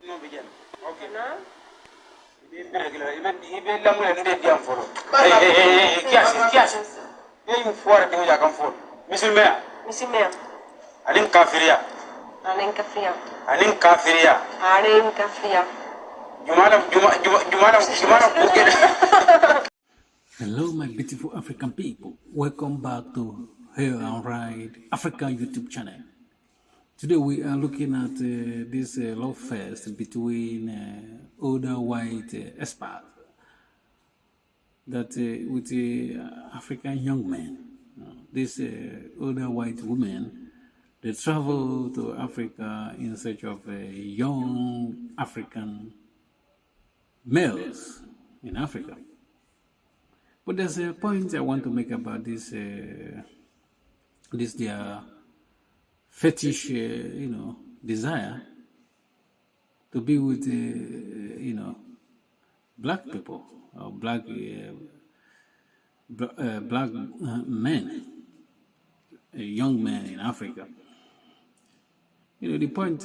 No begin. Okay. No. Ibe lamu ya nde diam folo. Kiasi. Ye fuara tingo ya kan folo. Misimea. Alin kafiria. Jumala Hello, my beautiful African people. Welcome back to Here and Ride Africa YouTube channel. Today we are looking at this love fest between older white experts that with African young men. This older white women, they travel to Africa in search of young African males in Africa. But there's a point I want to make about this their fetish, desire to be with, black people or black men, young men in Africa. The point,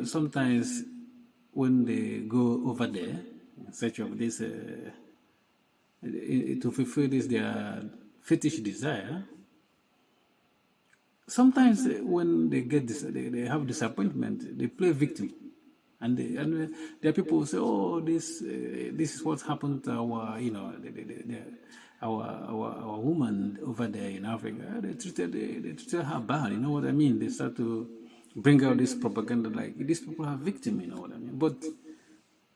sometimes when they go over there in search of this, to fulfill this their fetish desire, sometimes when they get this, they have disappointment, they play victim. And there are people who say, "Oh, this is what happened to our, our woman over there in Africa. They treated her bad. You know what I mean? They start to bring out this propaganda like these people are victim. You know what I mean? But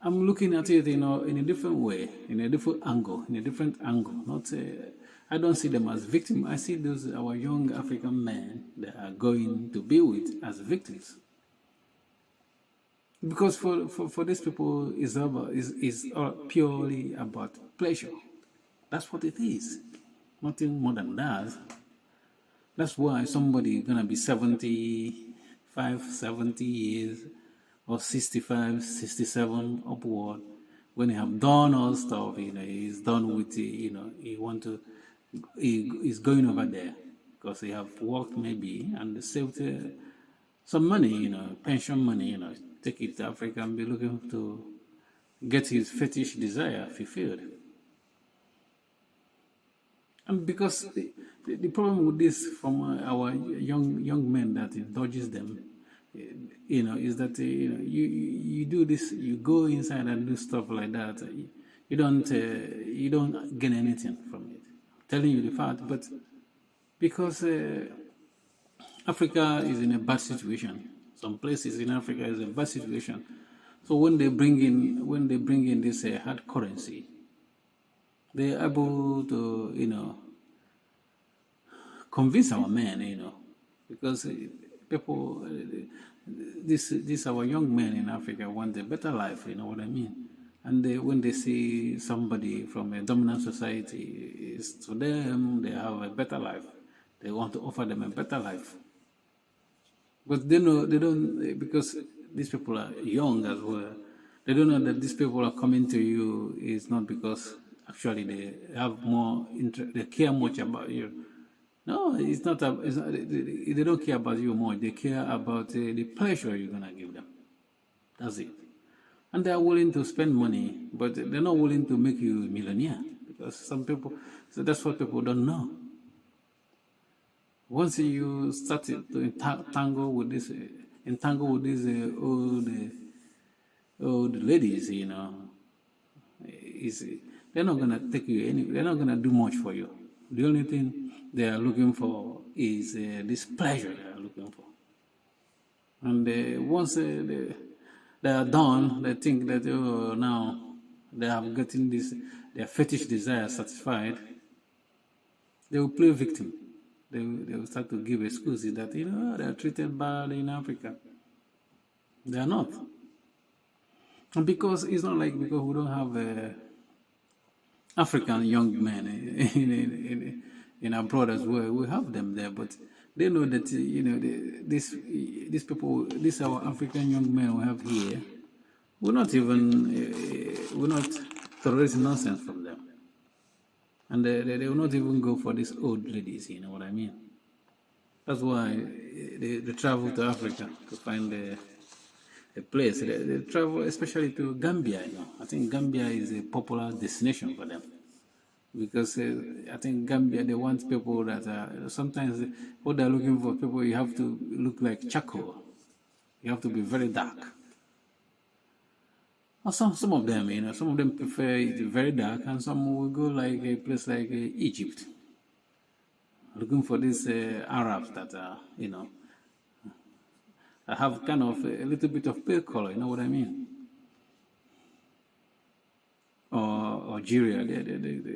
I'm looking at it, in a different way, in a different angle. Not, I don't see them as victims. I see those our young African men that are going to be with as victims. Because for these people, is purely about pleasure. That's what it is. Nothing more than that. That's why somebody gonna be 75, 70 years, or 65, 67 upward, when he have done all stuff, he's done with he's going over there because he have worked maybe and saved some money, pension money, take it to Africa and be looking to get his fetish desire fulfilled. And because the problem with this from our young men that indulges them, is that you do this, you go inside and do stuff like that. You don't gain anything from it. I'm telling you the fact, but because Africa is in a bad situation. Some places in Africa is a bad situation. So when they bring in this hard currency, they're able to convince our men, because people, this our young men in Africa want a better life. You know what I mean? And when they see somebody from a dominant society, to them they have a better life. They want to offer them a better life. But they don't, because these people are young as well. They don't know that these people are coming to you is not because actually they have more interest, they care much about you. No, it's not. They don't care about you much. They care about the pleasure you're gonna give them. That's it. And they are willing to spend money, but they're not willing to make you a millionaire, because some people. So that's what people don't know. Once you start to entangle with these old ladies, they're not gonna take you they're not gonna do much for you. The only thing they are looking for is this pleasure they are looking for. And once they are done, they think that now they have gotten their fetish desire satisfied. They will play victim. They will start to give excuses that they are treated badly in Africa. They are not. And because it's not like because we don't have African young men in abroad as well. We have them there, but they know that these people, these our African young men we have here, we're not tolerate nonsense from them, and they will not even go for these old ladies. You know what I mean? That's why they travel to Africa to find a a place. They travel especially to Gambia. I think Gambia is a popular destination for them because I think Gambia they want people that are sometimes what they're looking for people you have to look like charcoal. You have to be very dark. Or some of them, some of them prefer it very dark, and some will go like a place like Egypt, looking for these Arabs that are, that have kind of a little bit of pale color. You know what I mean? Or Algeria,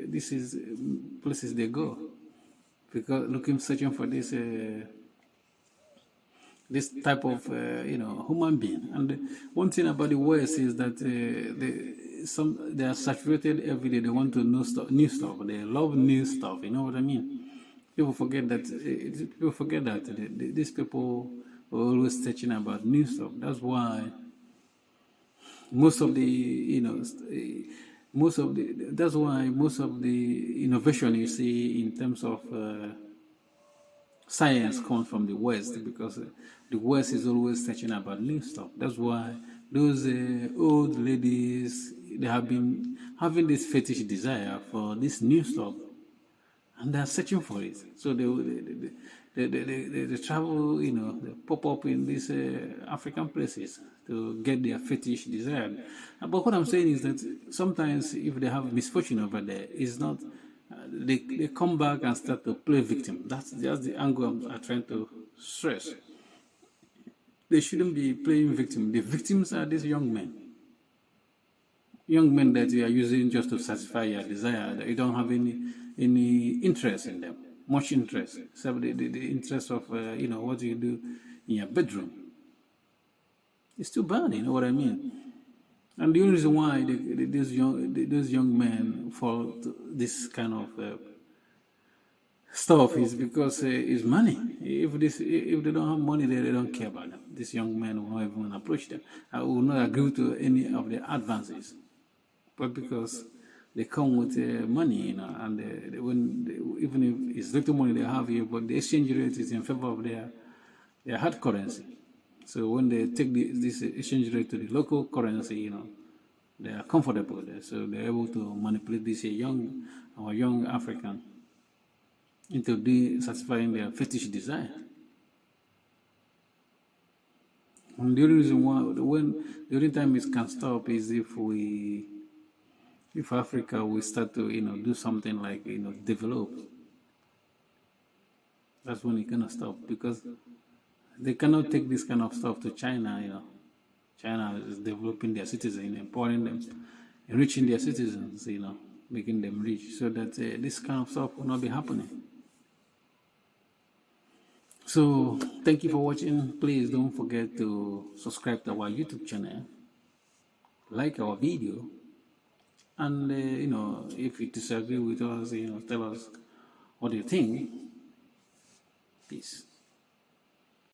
this is places they go because searching for this type of human being. And one thing about the West is that they are saturated every day. They want to know new stuff. They love new stuff. You know what I mean? People forget that. These people are always searching about new stuff. That's why most of the that's why most of the innovation you see in terms of science comes from the West, because the West is always searching about new stuff. That's why those old ladies, they have been having this fetish desire for this new stuff, and they're searching for it. So they travel, they pop up in these African places to get their fetish desire. But what I'm saying is that sometimes if they have misfortune over there, it's not. They come back and start to play victim. That's just the angle I'm trying to stress. They shouldn't be playing victim. The victims are these young men. Young men that you are using just to satisfy your desire. That you don't have any interest in them, much interest, except the interest of what you do in your bedroom. It's too bad, you know what I mean? And the only reason why those young men fall to this kind of stuff is because it's money. If they don't have money, they don't care about them. These young men will not even approach them. I will not agree to any of their advances, but because they come with money, and even if it's little money they have here, but the exchange rate is in favor of their hard currency. So when they take this exchange rate to the local currency, they are comfortable there. So they're able to manipulate this young African into satisfying their fetish desire. And the only reason why, the only time it can stop is if Africa will start to do something like develop. That's when it cannot stop, because they cannot take this kind of stuff to China. China is developing their citizens, empowering them, enriching their citizens, making them rich, so that this kind of stuff will not be happening. So thank you for watching. Please don't forget to subscribe to our YouTube channel, like our video, and if you disagree with us, tell us what you think. Peace.